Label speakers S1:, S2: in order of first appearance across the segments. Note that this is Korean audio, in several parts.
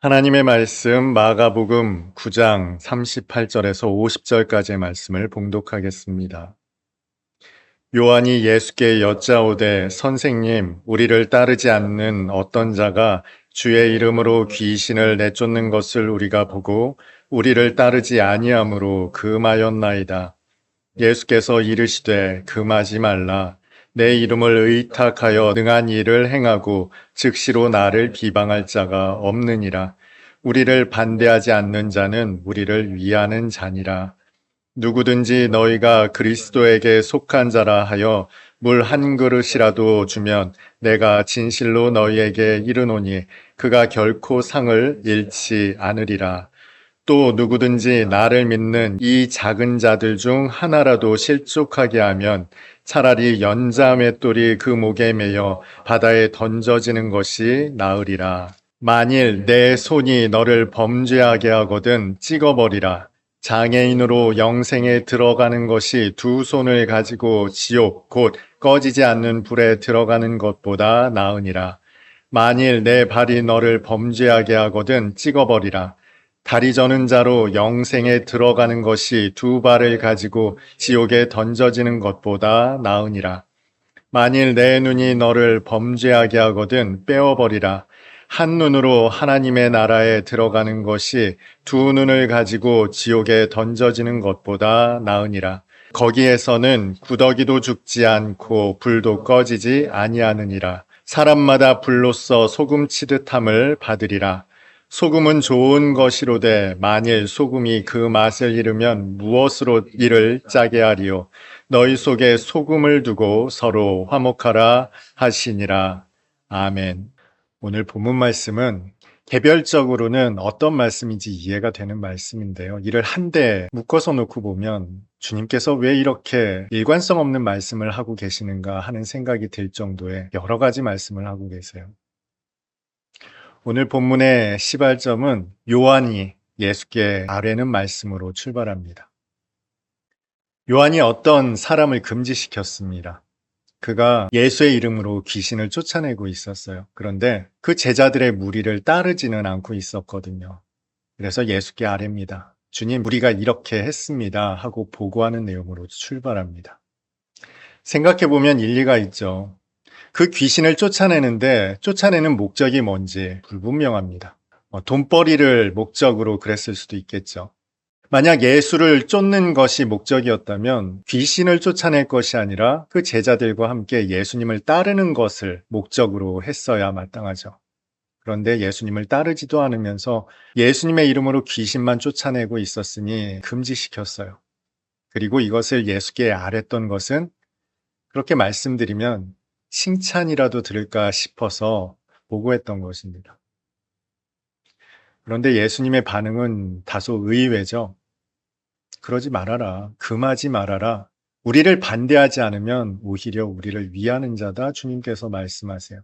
S1: 하나님의 말씀 마가복음 9장 38절에서 50절까지의 말씀을 봉독하겠습니다. 요한이 예수께 여짜오되 선생님 우리를 따르지 않는 어떤 자가 주의 이름으로 귀신을 내쫓는 것을 우리가 보고 우리를 따르지 아니함으로 금하였나이다. 예수께서 이르시되 금하지 말라. 내 이름을 의탁하여 능한 일을 행하고 즉시로 나를 비방할 자가 없느니라. 우리를 반대하지 않는 자는 우리를 위하는 자니라. 누구든지 너희가 그리스도에게 속한 자라 하여 물 한 그릇이라도 주면 내가 진실로 너희에게 이르노니 그가 결코 상을 잃지 않으리라. 또 누구든지 나를 믿는 이 작은 자들 중 하나라도 실족하게 하면 차라리 연자 맷돌이 그 목에 매여 바다에 던져지는 것이 나으리라. 만일 내 손이 너를 범죄하게 하거든 찍어버리라. 장애인으로 영생에 들어가는 것이 두 손을 가지고 지옥 곧 꺼지지 않는 불에 들어가는 것보다 나으니라. 만일 내 발이 너를 범죄하게 하거든 찍어버리라. 다리 저는 자로 영생에 들어가는 것이 두 발을 가지고 지옥에 던져지는 것보다 나으니라. 만일 내 눈이 너를 범죄하게 하거든 빼어버리라. 한 눈으로 하나님의 나라에 들어가는 것이 두 눈을 가지고 지옥에 던져지는 것보다 나으니라. 거기에서는 구더기도 죽지 않고 불도 꺼지지 아니하느니라. 사람마다 불로써 소금 치듯함을 받으리라. 소금은 좋은 것이로되 만일 소금이 그 맛을 잃으면 무엇으로 이를 짜게 하리요. 너희 속에 소금을 두고 서로 화목하라 하시니라. 아멘. 오늘 본문 말씀은 개별적으로는 어떤 말씀인지 이해가 되는 말씀인데요. 이를 한데 묶어서 놓고 보면 주님께서 왜 이렇게 일관성 없는 말씀을 하고 계시는가 하는 생각이 들 정도의 여러 가지 말씀을 하고 계세요. 오늘 본문의 시발점은 요한이 예수께 아뢰는 말씀으로 출발합니다. 요한이 어떤 사람을 금지시켰습니다. 그가 예수의 이름으로 귀신을 쫓아내고 있었어요. 그런데 그 제자들의 무리를 따르지는 않고 있었거든요. 그래서 예수께 아뢰입니다. 주님, 우리가 이렇게 했습니다 하고 보고하는 내용으로 출발합니다. 생각해보면 일리가 있죠. 그 귀신을 쫓아내는데 쫓아내는 목적이 뭔지 불분명합니다. 돈벌이를 목적으로 그랬을 수도 있겠죠. 만약 예수를 쫓는 것이 목적이었다면 귀신을 쫓아낼 것이 아니라 그 제자들과 함께 예수님을 따르는 것을 목적으로 했어야 마땅하죠. 그런데 예수님을 따르지도 않으면서 예수님의 이름으로 귀신만 쫓아내고 있었으니 금지시켰어요. 그리고 이것을 예수께 아뢰던 것은 그렇게 말씀드리면 칭찬이라도 들을까 싶어서 보고했던 것입니다. 그런데 예수님의 반응은 다소 의외죠. 그러지 말아라. 금하지 말아라. 우리를 반대하지 않으면 오히려 우리를 위하는 자다 주님께서 말씀하세요.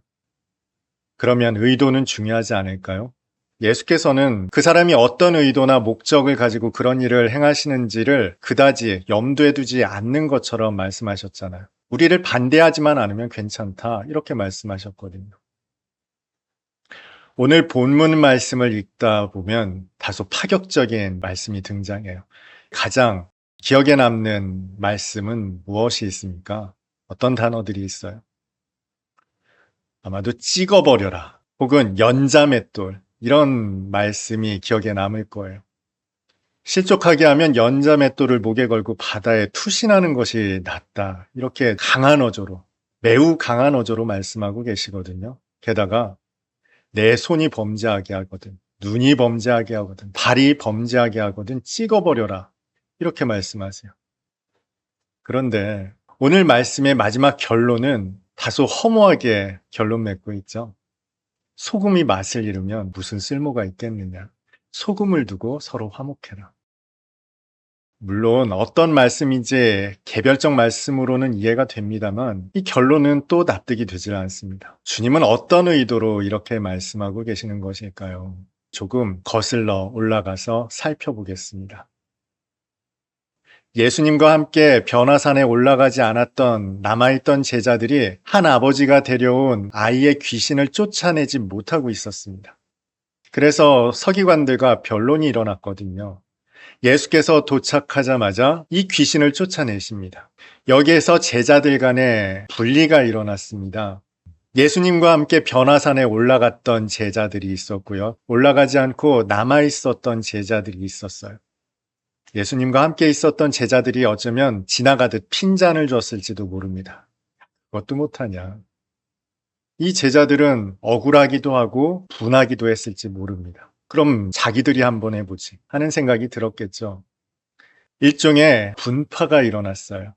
S1: 그러면 의도는 중요하지 않을까요? 예수께서는 그 사람이 어떤 의도나 목적을 가지고 그런 일을 행하시는지를 그다지 염두에 두지 않는 것처럼 말씀하셨잖아요. 우리를 반대하지만 않으면 괜찮다. 이렇게 말씀하셨거든요. 오늘 본문 말씀을 읽다 보면 다소 파격적인 말씀이 등장해요. 가장 기억에 남는 말씀은 무엇이 있습니까? 어떤 단어들이 있어요? 아마도 찍어버려라 혹은 연자맷돌 이런 말씀이 기억에 남을 거예요. 실족하게 하면 연자맷돌을 목에 걸고 바다에 투신하는 것이 낫다. 이렇게 강한 어조로, 매우 강한 어조로 말씀하고 계시거든요. 게다가 내 손이 범죄하게 하거든, 눈이 범죄하게 하거든, 발이 범죄하게 하거든 찍어버려라. 이렇게 말씀하세요. 그런데 오늘 말씀의 마지막 결론은 다소 허무하게 결론 맺고 있죠. 소금이 맛을 잃으면 무슨 쓸모가 있겠느냐. 소금을 두고 서로 화목해라. 물론 어떤 말씀인지 개별적 말씀으로는 이해가 됩니다만 이 결론은 또 납득이 되질 않습니다. 주님은 어떤 의도로 이렇게 말씀하고 계시는 것일까요? 조금 거슬러 올라가서 살펴보겠습니다. 예수님과 함께 변화산에 올라가지 않았던 남아있던 제자들이 한 아버지가 데려온 아이의 귀신을 쫓아내지 못하고 있었습니다. 그래서 서기관들과 변론이 일어났거든요. 예수께서 도착하자마자 이 귀신을 쫓아내십니다. 여기에서 제자들 간에 분리가 일어났습니다. 예수님과 함께 변화산에 올라갔던 제자들이 있었고요. 올라가지 않고 남아 있었던 제자들이 있었어요. 예수님과 함께 있었던 제자들이 어쩌면 지나가듯 핀잔을 줬을지도 모릅니다. 그것도 못하냐. 이 제자들은 억울하기도 하고 분하기도 했을지 모릅니다. 그럼 자기들이 한번 해보지 하는 생각이 들었겠죠. 일종의 분파가 일어났어요.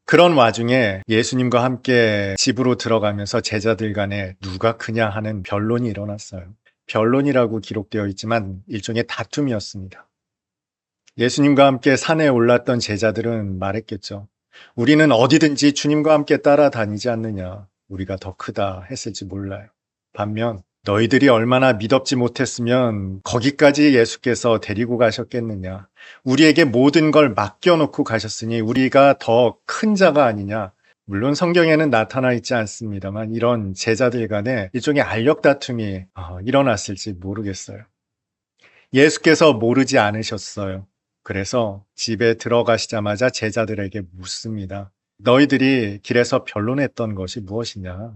S1: 그런 와중에 예수님과 함께 집으로 들어가면서 제자들 간에 누가 크냐 하는 변론이 일어났어요. 변론이라고 기록되어 있지만 일종의 다툼이었습니다. 예수님과 함께 산에 올랐던 제자들은 말했겠죠. 우리는 어디든지 주님과 함께 따라다니지 않느냐. 우리가 더 크다 했을지 몰라요. 반면 너희들이 얼마나 믿었지 못했으면 거기까지 예수께서 데리고 가셨겠느냐. 우리에게 모든 걸 맡겨놓고 가셨으니 우리가 더 큰 자가 아니냐. 물론 성경에는 나타나 있지 않습니다만 이런 제자들 간에 일종의 알력 다툼이 일어났을지 모르겠어요. 예수께서 모르지 않으셨어요. 그래서 집에 들어가시자마자 제자들에게 묻습니다. 너희들이 길에서 변론했던 것이 무엇이냐?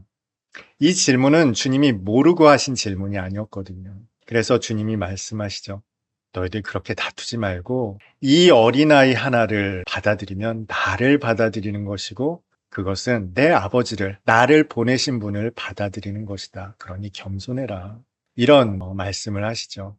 S1: 이 질문은 주님이 모르고 하신 질문이 아니었거든요. 그래서 주님이 말씀하시죠. 너희들 그렇게 다투지 말고 이 어린아이 하나를 받아들이면 나를 받아들이는 것이고 그것은 내 아버지를, 나를 보내신 분을 받아들이는 것이다. 그러니 겸손해라. 이런 말씀을 하시죠.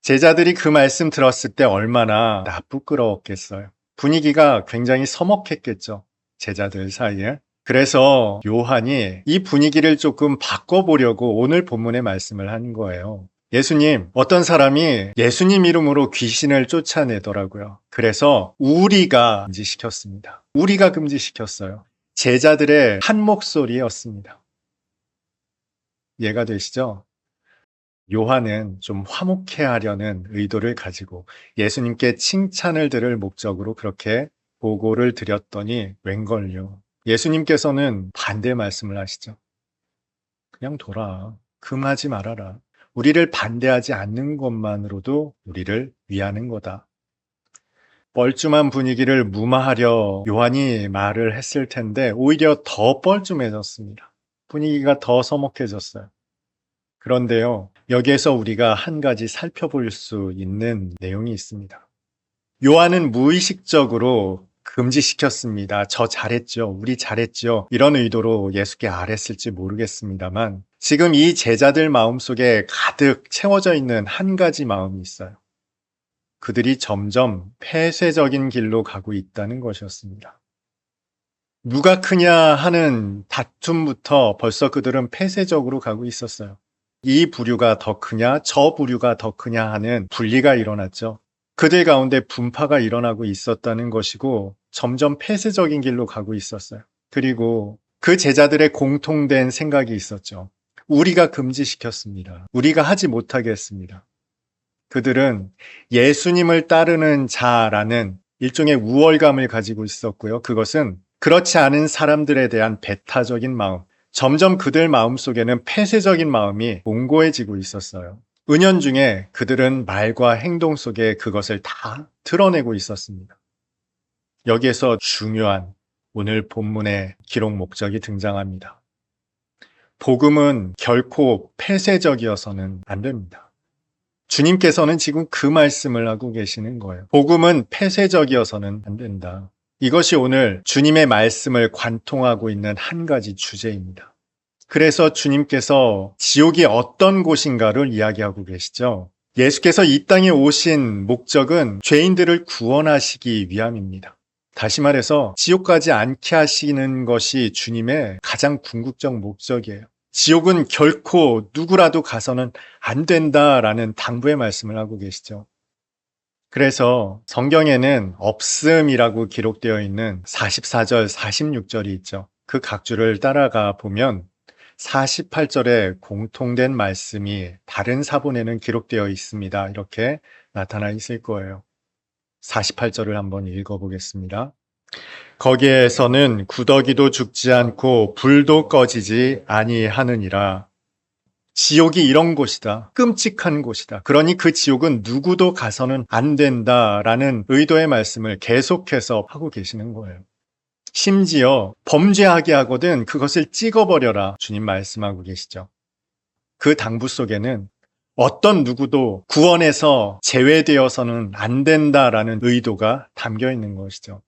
S1: 제자들이 그 말씀 들었을 때 얼마나 부끄러웠겠어요. 분위기가 굉장히 서먹했겠죠. 제자들 사이에. 그래서 요한이 이 분위기를 조금 바꿔보려고 오늘 본문의 말씀을 한 거예요. 예수님, 어떤 사람이 예수님 이름으로 귀신을 쫓아내더라고요. 그래서 우리가 금지시켰습니다. 우리가 금지시켰어요. 제자들의 한 목소리였습니다. 이해가 되시죠? 요한은 좀 화목해 하려는 의도를 가지고 예수님께 칭찬을 들을 목적으로 그렇게 보고를 드렸더니 웬걸요. 예수님께서는 반대 말씀을 하시죠. 그냥 둬라. 금하지 말아라. 우리를 반대하지 않는 것만으로도 우리를 위하는 거다. 뻘쭘한 분위기를 무마하려 요한이 말을 했을 텐데 오히려 더 뻘쭘해졌습니다. 분위기가 더 서먹해졌어요. 그런데요, 여기에서 우리가 한 가지 살펴볼 수 있는 내용이 있습니다. 요한은 무의식적으로 금지시켰습니다. 저 잘했죠. 우리 잘했죠. 이런 의도로 예수께 아뢰었을지 모르겠습니다만 지금 이 제자들 마음속에 가득 채워져 있는 한 가지 마음이 있어요. 그들이 점점 폐쇄적인 길로 가고 있다는 것이었습니다. 누가 크냐 하는 다툼부터 벌써 그들은 폐쇄적으로 가고 있었어요. 이 부류가 더 크냐, 저 부류가 더 크냐 하는 분리가 일어났죠. 그들 가운데 분파가 일어나고 있었다는 것이고 점점 폐쇄적인 길로 가고 있었어요. 그리고 그 제자들의 공통된 생각이 있었죠. 우리가 금지시켰습니다. 우리가 하지 못하게 했습니다. 그들은 예수님을 따르는 자라는 일종의 우월감을 가지고 있었고요. 그것은 그렇지 않은 사람들에 대한 배타적인 마음, 점점 그들 마음속에는 폐쇄적인 마음이 공고해지고 있었어요. 은연중에 그들은 말과 행동 속에 그것을 다 드러내고 있었습니다. 여기에서 중요한 오늘 본문의 기록 목적이 등장합니다. 복음은 결코 폐쇄적이어서는 안 됩니다. 주님께서는 지금 그 말씀을 하고 계시는 거예요. 복음은 폐쇄적이어서는 안 된다. 이것이 오늘 주님의 말씀을 관통하고 있는 한 가지 주제입니다. 그래서 주님께서 지옥이 어떤 곳인가를 이야기하고 계시죠. 예수께서 이 땅에 오신 목적은 죄인들을 구원하시기 위함입니다. 다시 말해서 지옥 가지 않게 하시는 것이 주님의 가장 궁극적 목적이에요. 지옥은 결코 누구라도 가서는 안 된다라는 당부의 말씀을 하고 계시죠. 그래서 성경에는 없음이라고 기록되어 있는 44절, 46절이 있죠. 그 각주를 따라가 보면 48절에 공통된 말씀이 다른 사본에는 기록되어 있습니다. 이렇게 나타나 있을 거예요. 48절을 한번 읽어보겠습니다. 거기에서는 구더기도 죽지 않고 불도 꺼지지 아니하느니라. 지옥이 이런 곳이다. 끔찍한 곳이다. 그러니 그 지옥은 누구도 가서는 안 된다라는 의도의 말씀을 계속해서 하고 계시는 거예요. 심지어 범죄하게 하거든 그것을 찍어버려라. 주님 말씀하고 계시죠. 그 당부 속에는 어떤 누구도 구원에서 제외되어서는 안 된다라는 의도가 담겨 있는 것이죠.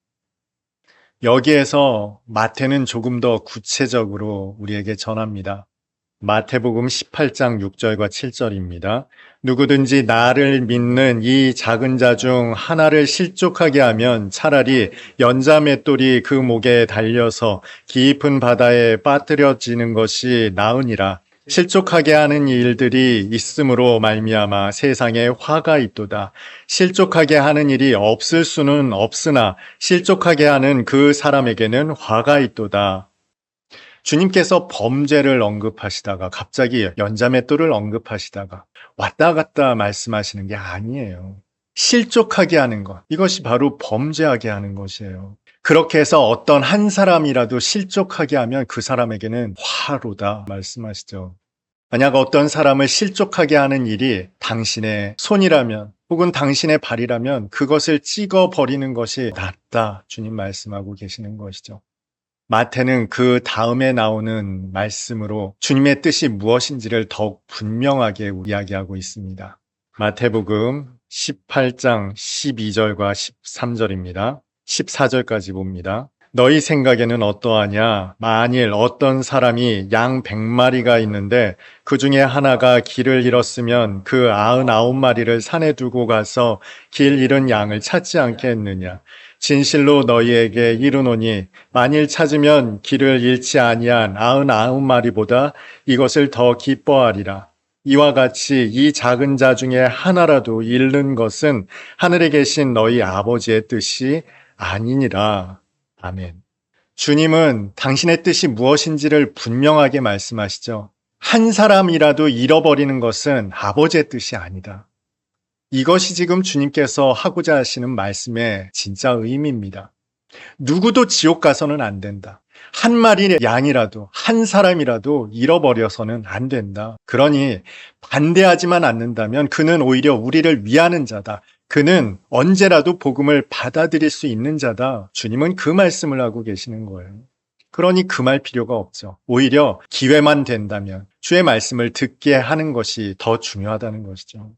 S1: 여기에서 마태는 조금 더 구체적으로 우리에게 전합니다. 마태복음 18장 6절과 7절입니다. 누구든지 나를 믿는 이 작은 자 중 하나를 실족하게 하면 차라리 연자맷돌이 그 목에 달려서 깊은 바다에 빠뜨려지는 것이 나으니라. 실족하게 하는 일들이 있음으로 말미암아 세상에 화가 있도다. 실족하게 하는 일이 없을 수는 없으나 실족하게 하는 그 사람에게는 화가 있도다. 주님께서 범죄를 언급하시다가 갑자기 연자맷돌을 언급하시다가 왔다 갔다 말씀하시는 게 아니에요. 실족하게 하는 것, 이것이 바로 범죄하게 하는 것이에요. 그렇게 해서 어떤 한 사람이라도 실족하게 하면 그 사람에게는 화로다 말씀하시죠. 만약 어떤 사람을 실족하게 하는 일이 당신의 손이라면 혹은 당신의 발이라면 그것을 찍어버리는 것이 낫다 주님 말씀하고 계시는 것이죠. 마태는 그 다음에 나오는 말씀으로 주님의 뜻이 무엇인지를 더욱 분명하게 이야기하고 있습니다. 마태복음 18장 12절과 13절입니다. 14절까지 봅니다. 너희 생각에는 어떠하냐? 만일 어떤 사람이 양 100마리가 있는데 그 중에 하나가 길을 잃었으면 그 99마리를 산에 두고 가서 길 잃은 양을 찾지 않겠느냐? 진실로 너희에게 이르노니 만일 찾으면 길을 잃지 아니한 99마리보다 이것을 더 기뻐하리라. 이와 같이 이 작은 자 중에 하나라도 잃는 것은 하늘에 계신 너희 아버지의 뜻이 아니니라. 아멘. 주님은 당신의 뜻이 무엇인지를 분명하게 말씀하시죠. 한 사람이라도 잃어버리는 것은 아버지의 뜻이 아니다. 이것이 지금 주님께서 하고자 하시는 말씀의 진짜 의미입니다. 누구도 지옥 가서는 안 된다. 한 마리의 양이라도 한 사람이라도 잃어버려서는 안 된다. 그러니 반대하지만 않는다면 그는 오히려 우리를 위하는 자다. 그는 언제라도 복음을 받아들일 수 있는 자다. 주님은 그 말씀을 하고 계시는 거예요. 그러니 금할 필요가 없죠. 오히려 기회만 된다면 주의 말씀을 듣게 하는 것이 더 중요하다는 것이죠.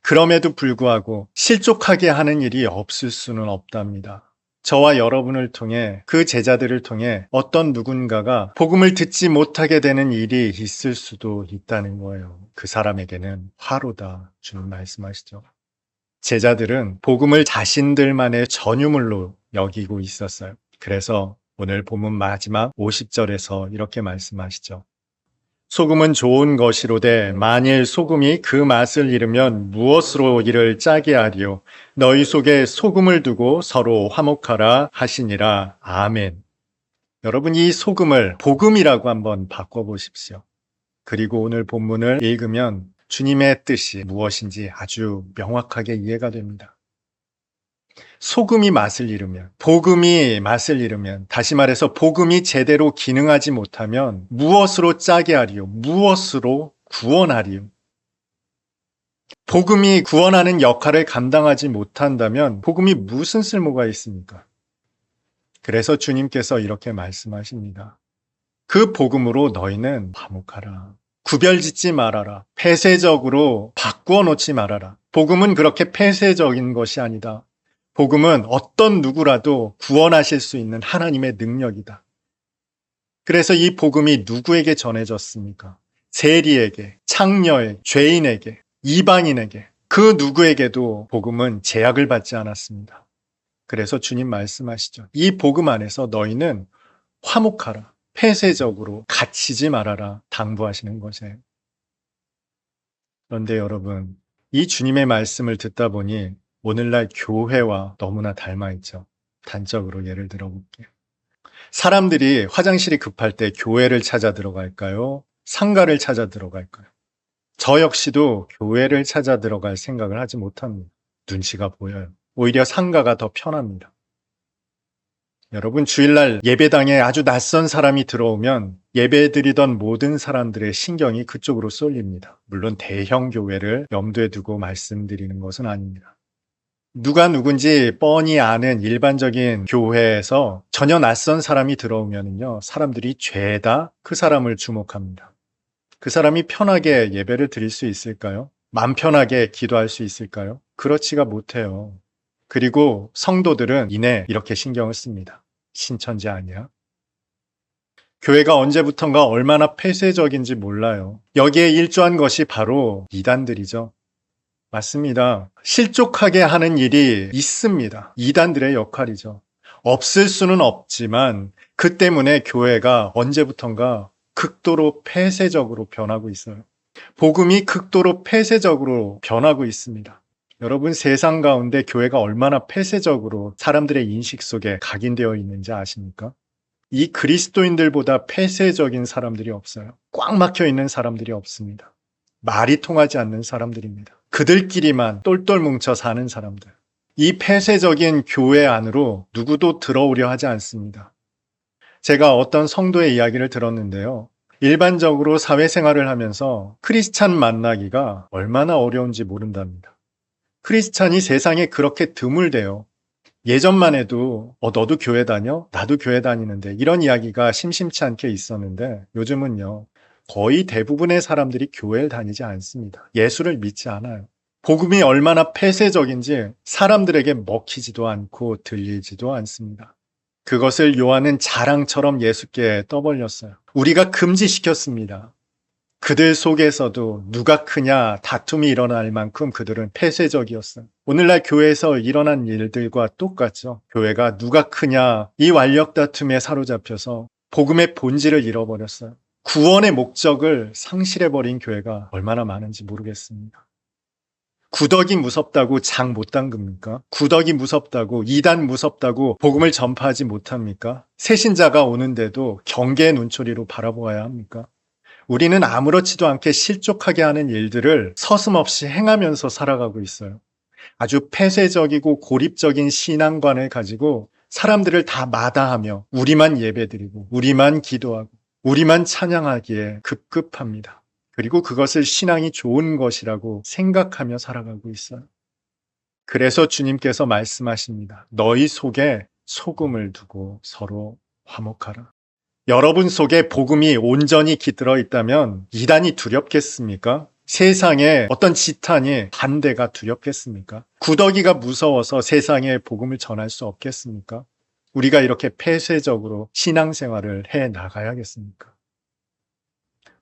S1: 그럼에도 불구하고 실족하게 하는 일이 없을 수는 없답니다. 저와 여러분을 통해 그 제자들을 통해 어떤 누군가가 복음을 듣지 못하게 되는 일이 있을 수도 있다는 거예요. 그 사람에게는 화로다 주님 말씀하시죠. 제자들은 복음을 자신들만의 전유물로 여기고 있었어요. 그래서 오늘 본문 마지막 50절에서 이렇게 말씀하시죠. 소금은 좋은 것이로되 만일 소금이 그 맛을 잃으면 무엇으로 이를 짜게 하리요? 너희 속에 소금을 두고 서로 화목하라 하시니라. 아멘. 여러분 이 소금을 복음이라고 한번 바꿔보십시오. 그리고 오늘 본문을 읽으면 주님의 뜻이 무엇인지 아주 명확하게 이해가 됩니다. 소금이 맛을 잃으면, 복음이 맛을 잃으면, 다시 말해서 복음이 제대로 기능하지 못하면 무엇으로 짜게 하리요? 무엇으로 구원하리요? 복음이 구원하는 역할을 감당하지 못한다면 복음이 무슨 쓸모가 있습니까? 그래서 주님께서 이렇게 말씀하십니다. 그 복음으로 너희는 화목하라. 구별짓지 말아라. 폐쇄적으로 바꾸어 놓지 말아라. 복음은 그렇게 폐쇄적인 것이 아니다. 복음은 어떤 누구라도 구원하실 수 있는 하나님의 능력이다. 그래서 이 복음이 누구에게 전해졌습니까? 세리에게, 창녀에게, 죄인에게, 이방인에게, 그 누구에게도 복음은 제약을 받지 않았습니다. 그래서 주님 말씀하시죠. 이 복음 안에서 너희는 화목하라. 폐쇄적으로 갇히지 말아라. 당부하시는 것이에요. 그런데 여러분, 이 주님의 말씀을 듣다 보니 오늘날 교회와 너무나 닮아있죠. 단적으로 예를 들어볼게요. 사람들이 화장실이 급할 때 교회를 찾아 들어갈까요? 상가를 찾아 들어갈까요? 저 역시도 교회를 찾아 들어갈 생각을 하지 못합니다. 눈치가 보여요. 오히려 상가가 더 편합니다. 여러분 주일날 예배당에 아주 낯선 사람이 들어오면 예배드리던 모든 사람들의 신경이 그쪽으로 쏠립니다. 물론 대형 교회를 염두에 두고 말씀드리는 것은 아닙니다. 누가 누군지 뻔히 아는 일반적인 교회에서 전혀 낯선 사람이 들어오면요, 사람들이 죄다 그 사람을 주목합니다. 그 사람이 편하게 예배를 드릴 수 있을까요? 맘 편하게 기도할 수 있을까요? 그렇지가 못해요. 그리고 성도들은 이내 이렇게 신경을 씁니다. 신천지 아니야? 교회가 언제부턴가 얼마나 폐쇄적인지 몰라요. 여기에 일조한 것이 바로 이단들이죠. 맞습니다. 실족하게 하는 일이 있습니다. 이단들의 역할이죠. 없을 수는 없지만 그 때문에 교회가 언제부턴가 극도로 폐쇄적으로 변하고 있어요. 복음이 극도로 폐쇄적으로 변하고 있습니다. 여러분, 세상 가운데 교회가 얼마나 폐쇄적으로 사람들의 인식 속에 각인되어 있는지 아십니까? 이 그리스도인들보다 폐쇄적인 사람들이 없어요. 꽉 막혀 있는 사람들이 없습니다. 말이 통하지 않는 사람들입니다. 그들끼리만 똘똘 뭉쳐 사는 사람들. 이 폐쇄적인 교회 안으로 누구도 들어오려 하지 않습니다. 제가 어떤 성도의 이야기를 들었는데요. 일반적으로 사회생활을 하면서 크리스찬 만나기가 얼마나 어려운지 모른답니다. 크리스찬이 세상에 그렇게 드물대요. 예전만 해도 너도 교회 다녀? 나도 교회 다니는데 이런 이야기가 심심치 않게 있었는데 요즘은요. 거의 대부분의 사람들이 교회를 다니지 않습니다. 예수를 믿지 않아요. 복음이 얼마나 폐쇄적인지 사람들에게 먹히지도 않고 들리지도 않습니다. 그것을 요한은 자랑처럼 예수께 떠벌렸어요. 우리가 금지시켰습니다. 그들 속에서도 누가 크냐 다툼이 일어날 만큼 그들은 폐쇄적이었어요. 오늘날 교회에서 일어난 일들과 똑같죠. 교회가 누가 크냐 이 완력 다툼에 사로잡혀서 복음의 본질을 잃어버렸어요. 구원의 목적을 상실해버린 교회가 얼마나 많은지 모르겠습니다. 구덕이 무섭다고 장 못 담급니까? 구덕이 무섭다고 이단 무섭다고 복음을 전파하지 못합니까? 새신자가 오는데도 경계의 눈초리로 바라보아야 합니까? 우리는 아무렇지도 않게 실족하게 하는 일들을 서슴없이 행하면서 살아가고 있어요. 아주 폐쇄적이고 고립적인 신앙관을 가지고 사람들을 다 마다하며 우리만 예배드리고 우리만 기도하고 우리만 찬양하기에 급급합니다. 그리고 그것을 신앙이 좋은 것이라고 생각하며 살아가고 있어요. 그래서 주님께서 말씀하십니다. 너희 속에 소금을 두고 서로 화목하라. 여러분 속에 복음이 온전히 깃들어 있다면 이단이 두렵겠습니까? 세상에 어떤 지탄이 반대가 두렵겠습니까? 구더기가 무서워서 세상에 복음을 전할 수 없겠습니까? 우리가 이렇게 폐쇄적으로 신앙생활을 해 나가야겠습니까?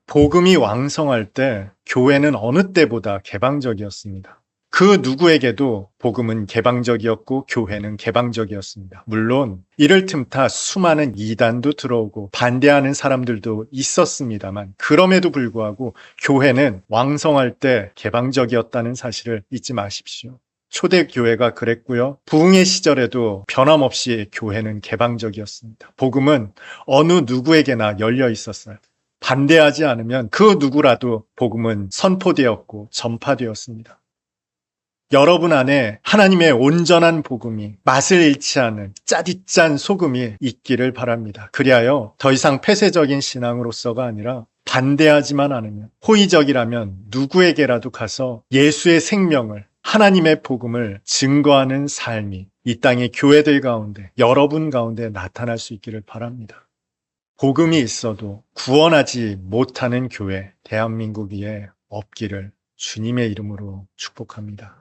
S1: 복음이 왕성할 때 교회는 어느 때보다 개방적이었습니다. 그 누구에게도 복음은 개방적이었고 교회는 개방적이었습니다. 물론 이를 틈타 수많은 이단도 들어오고 반대하는 사람들도 있었습니다만 그럼에도 불구하고 교회는 왕성할 때 개방적이었다는 사실을 잊지 마십시오. 초대교회가 그랬고요. 부흥의 시절에도 변함없이 교회는 개방적이었습니다. 복음은 어느 누구에게나 열려 있었어요. 반대하지 않으면 그 누구라도 복음은 선포되었고 전파되었습니다. 여러분 안에 하나님의 온전한 복음이 맛을 잃지 않은 짜릿짠 소금이 있기를 바랍니다. 그리하여 더 이상 폐쇄적인 신앙으로서가 아니라 반대하지만 않으면 호의적이라면 누구에게라도 가서 예수의 생명을 하나님의 복음을 증거하는 삶이 이 땅의 교회들 가운데 여러분 가운데 나타날 수 있기를 바랍니다. 복음이 있어도 구원하지 못하는 교회 대한민국 위에 없기를 주님의 이름으로 축복합니다.